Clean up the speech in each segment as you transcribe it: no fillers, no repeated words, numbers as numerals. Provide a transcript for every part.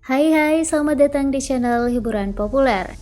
Hai, selamat datang di channel hiburan populer.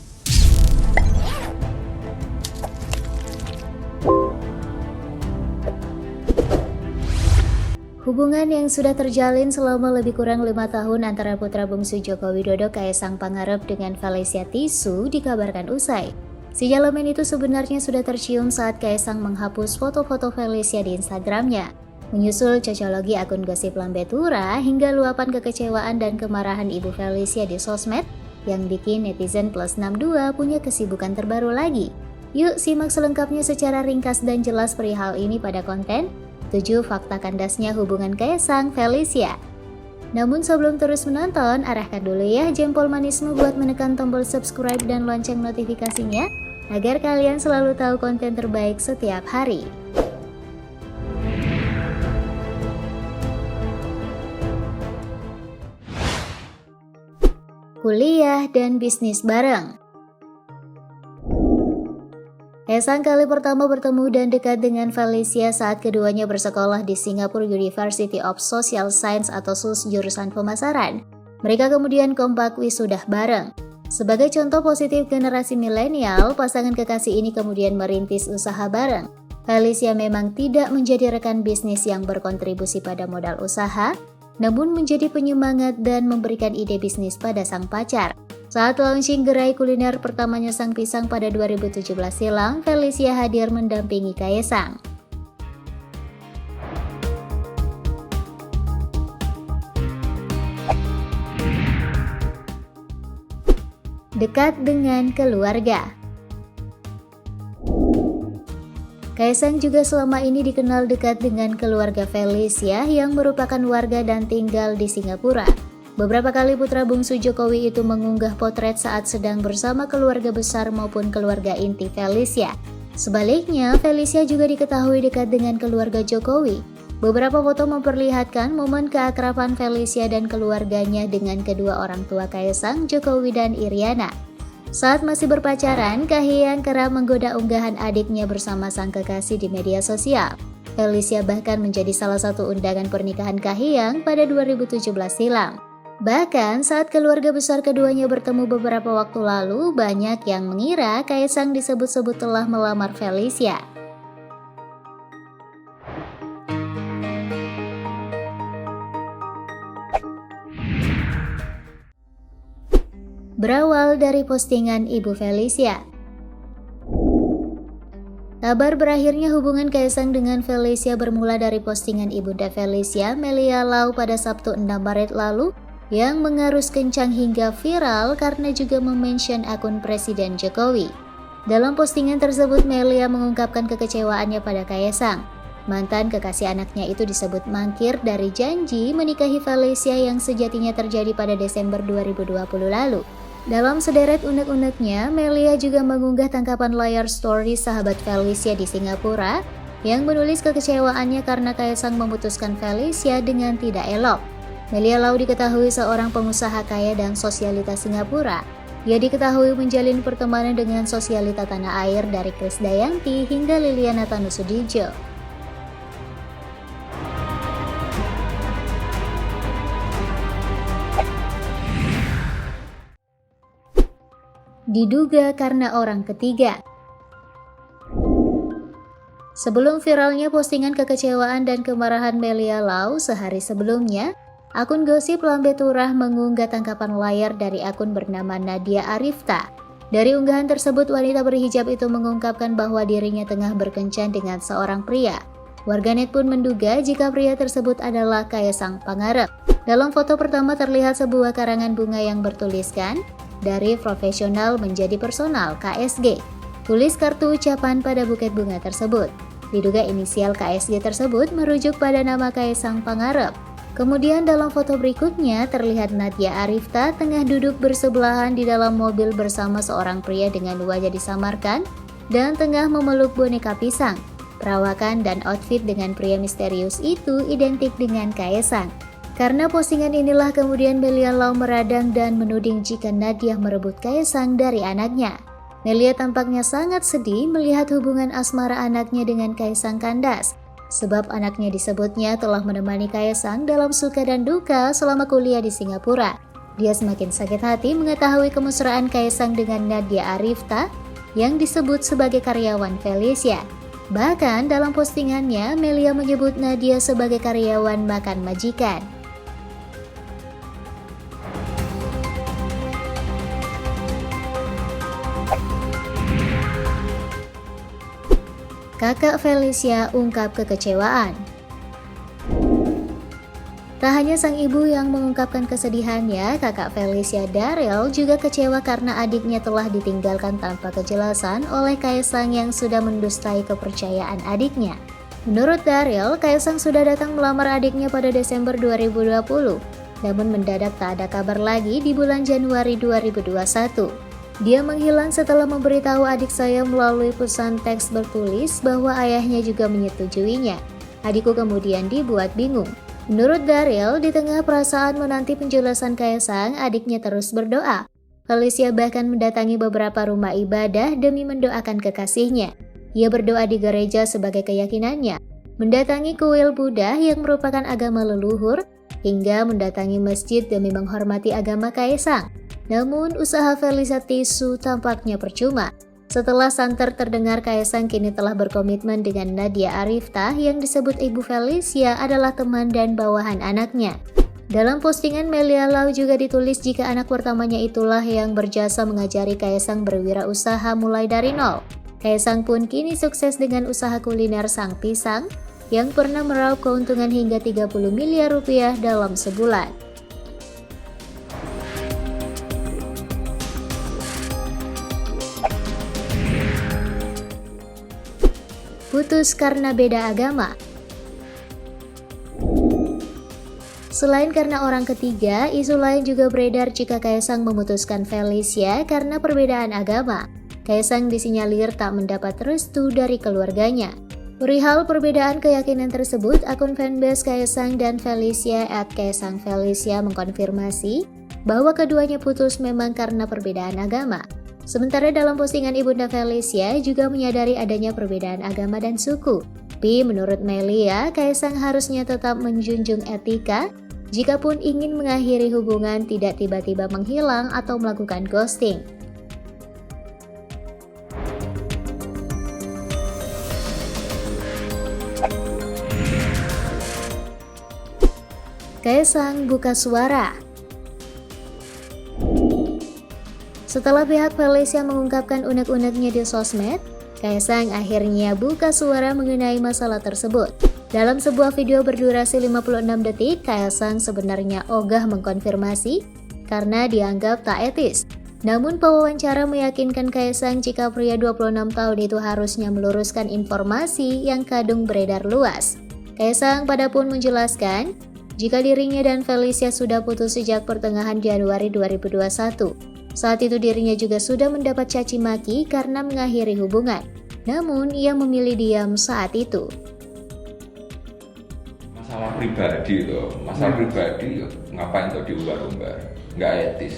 Hubungan yang sudah terjalin selama lebih kurang 5 tahun antara putra bungsu Joko Widodo Kaesang Pangarep dengan Felicia Tisu dikabarkan usai. Sinyalemen itu sebenarnya sudah tercium saat Kaesang menghapus foto-foto Felicia di Instagramnya. Menyusul cocologi akun gosip Lambe Tura hingga luapan kekecewaan dan kemarahan ibu Felicia di sosmed yang bikin netizen plus 62 punya kesibukan terbaru lagi. Yuk simak selengkapnya secara ringkas dan jelas perihal ini pada konten 7 fakta kandasnya hubungan Kaesang Felicia. Namun sebelum terus menonton, arahkan dulu ya jempol manismu buat menekan tombol subscribe dan lonceng notifikasinya agar kalian selalu tahu konten terbaik setiap hari. Kuliah dan bisnis bareng. Kaesang kali pertama bertemu dan dekat dengan Felicia saat keduanya bersekolah di Singapore University of Social Science atau SUS jurusan pemasaran. Mereka kemudian kompak wisuda bareng. Sebagai contoh positif generasi milenial, pasangan kekasih ini kemudian merintis usaha bareng. Felicia memang tidak menjadi rekan bisnis yang berkontribusi pada modal usaha, namun menjadi penyemangat dan memberikan ide bisnis pada sang pacar. Saat launching gerai kuliner pertamanya Sang Pisang pada 2017 silam, Felicia hadir mendampingi Kaesang. Dekat dengan keluarga. Kaesang juga selama ini dikenal dekat dengan keluarga Felicia yang merupakan warga dan tinggal di Singapura. Beberapa kali putra bungsu Jokowi itu mengunggah potret saat sedang bersama keluarga besar maupun keluarga inti Felicia. Sebaliknya, Felicia juga diketahui dekat dengan keluarga Jokowi. Beberapa foto memperlihatkan momen keakraban Felicia dan keluarganya dengan kedua orang tua Kaesang, Jokowi dan Iriana. Saat masih berpacaran, Kahiyang kerap menggoda unggahan adiknya bersama sang kekasih di media sosial. Felicia bahkan menjadi salah satu undangan pernikahan Kahiyang pada 2017 silam. Bahkan saat keluarga besar keduanya bertemu beberapa waktu lalu, banyak yang mengira Kaesang disebut-sebut telah melamar Felicia. Berawal dari postingan ibu Felicia. Kabar berakhirnya hubungan Kaesang dengan Felicia bermula dari postingan ibunda Felicia, Melia Lau pada Sabtu 6 Maret lalu yang mengarus kencang hingga viral karena juga memention akun Presiden Jokowi. Dalam postingan tersebut, Melia mengungkapkan kekecewaannya pada Kaesang. Mantan kekasih anaknya itu disebut mangkir dari janji menikahi Felicia yang sejatinya terjadi pada Desember 2020 lalu. Dalam sederet unek-uneknya, Melia juga mengunggah tangkapan layar story sahabat Felicia di Singapura yang menulis kekecewaannya karena Kaesang memutuskan Felicia dengan tidak elok. Melia Lau diketahui seorang pengusaha kaya dan sosialita Singapura. Ia diketahui menjalin pertemanan dengan sosialita tanah air dari Krisdayanti hingga Liliana Tanusudijo. Diduga karena orang ketiga. Sebelum viralnya postingan kekecewaan dan kemarahan Melia Lau sehari sebelumnya, akun gosip Lambe Tura mengunggah tangkapan layar dari akun bernama Nadia Arifta. Dari unggahan tersebut, wanita berhijab itu mengungkapkan bahwa dirinya tengah berkencan dengan seorang pria. Warganet pun menduga jika pria tersebut adalah Kaesang Pangarep. Dalam foto pertama terlihat sebuah karangan bunga yang bertuliskan, "Dari profesional menjadi personal, KSG." Tulis kartu ucapan pada buket bunga tersebut. Diduga inisial KSG tersebut merujuk pada nama Kaesang Pangarep. Kemudian dalam foto berikutnya terlihat Nadia Arifta tengah duduk bersebelahan di dalam mobil bersama seorang pria dengan wajah disamarkan dan tengah memeluk boneka pisang. Perawakan dan outfit dengan pria misterius itu identik dengan Kaesang. Karena postingan inilah kemudian Melia Lau meradang dan menuding jika Nadia merebut Kaesang dari anaknya. Melia tampaknya sangat sedih melihat hubungan asmara anaknya dengan Kaesang kandas. Sebab anaknya disebutnya telah menemani Kaesang dalam suka dan duka selama kuliah di Singapura. Dia semakin sakit hati mengetahui kemesraan Kaisang dengan Nadia Arifta yang disebut sebagai karyawan Felicia. Bahkan dalam postingannya, Melia menyebut Nadia sebagai karyawan makan majikan. Kakak Felicia ungkap kekecewaan. Tak hanya sang ibu yang mengungkapkan kesedihannya, kakak Felicia, Daryl, juga kecewa karena adiknya telah ditinggalkan tanpa kejelasan oleh Kaisang yang sudah mendustai kepercayaan adiknya. Menurut Daryl, Kaisang sudah datang melamar adiknya pada Desember 2020, namun mendadak tak ada kabar lagi di bulan Januari 2021. Dia menghilang setelah memberitahu adik saya melalui pesan teks bertulis bahwa ayahnya juga menyetujuinya. Adikku kemudian dibuat bingung. Menurut Daryl, di tengah perasaan menanti penjelasan Kaisang, adiknya terus berdoa. Felicia bahkan mendatangi beberapa rumah ibadah demi mendoakan kekasihnya. Ia berdoa di gereja sebagai keyakinannya, mendatangi kuil Buddha yang merupakan agama leluhur, hingga mendatangi masjid demi menghormati agama Kaisang. Namun, usaha Felicia tisu tampaknya percuma. Setelah santer terdengar, Kaisang kini telah berkomitmen dengan Nadia Arifta yang disebut ibu Felicia adalah teman dan bawahan anaknya. Dalam postingan, Melia Lau juga ditulis jika anak pertamanya itulah yang berjasa mengajari Kaisang berwirausaha mulai dari nol. Kaisang pun kini sukses dengan usaha kuliner Sang Pisang yang pernah meraup keuntungan hingga 30 miliar rupiah dalam sebulan. Putus karena beda agama. Selain karena orang ketiga, isu lain juga beredar jika Kaisang memutuskan Felicia karena perbedaan agama. Kaisang disinyalir tak mendapat restu dari keluarganya. Perihal perbedaan keyakinan tersebut, akun fanbase Kaisang dan Felicia @kaisangfelicia mengkonfirmasi bahwa keduanya putus memang karena perbedaan agama. Sementara dalam postingan Ibunda Felicia juga menyadari adanya perbedaan agama dan suku. Tapi menurut Melia, Kaisang harusnya tetap menjunjung etika jikapun ingin mengakhiri hubungan, tidak tiba-tiba menghilang atau melakukan ghosting. Kaisang buka suara. Setelah pihak Felicia mengungkapkan unek-uneknya di sosmed, Kaisang akhirnya buka suara mengenai masalah tersebut. Dalam sebuah video berdurasi 56 detik, Kaisang sebenarnya ogah mengkonfirmasi karena dianggap tak etis. Namun pewawancara meyakinkan Kaisang jika pria 26 tahun itu harusnya meluruskan informasi yang kadung beredar luas. Kaisang padapun menjelaskan jika dirinya dan Felicia sudah putus sejak pertengahan Januari 2021. Saat itu dirinya juga sudah mendapat caci maki karena mengakhiri hubungan. Namun ia memilih diam saat itu. Masalah pribadi loh, pribadi loh. Ngapain tuh diumbar-umbar? Nggak etis.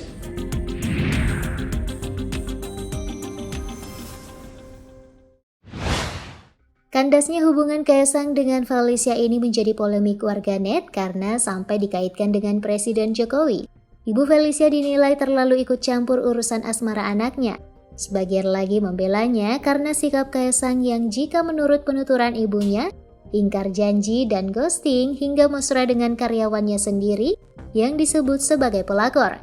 Kandasnya hubungan Kaisang dengan Felicia ini menjadi polemik warganet karena sampai dikaitkan dengan Presiden Jokowi. Ibu Felicia dinilai terlalu ikut campur urusan asmara anaknya. Sebagian lagi membelanya karena sikap Kaisang yang jika menurut penuturan ibunya, ingkar janji dan ghosting hingga mesra dengan karyawannya sendiri yang disebut sebagai pelakor.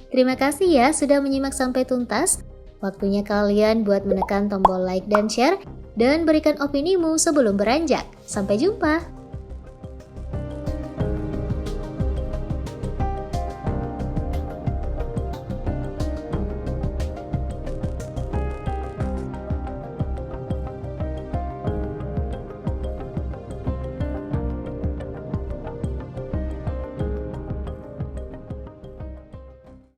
Terima kasih ya sudah menyimak sampai tuntas. Waktunya kalian buat menekan tombol like dan share dan berikan opinimu sebelum beranjak. Sampai jumpa!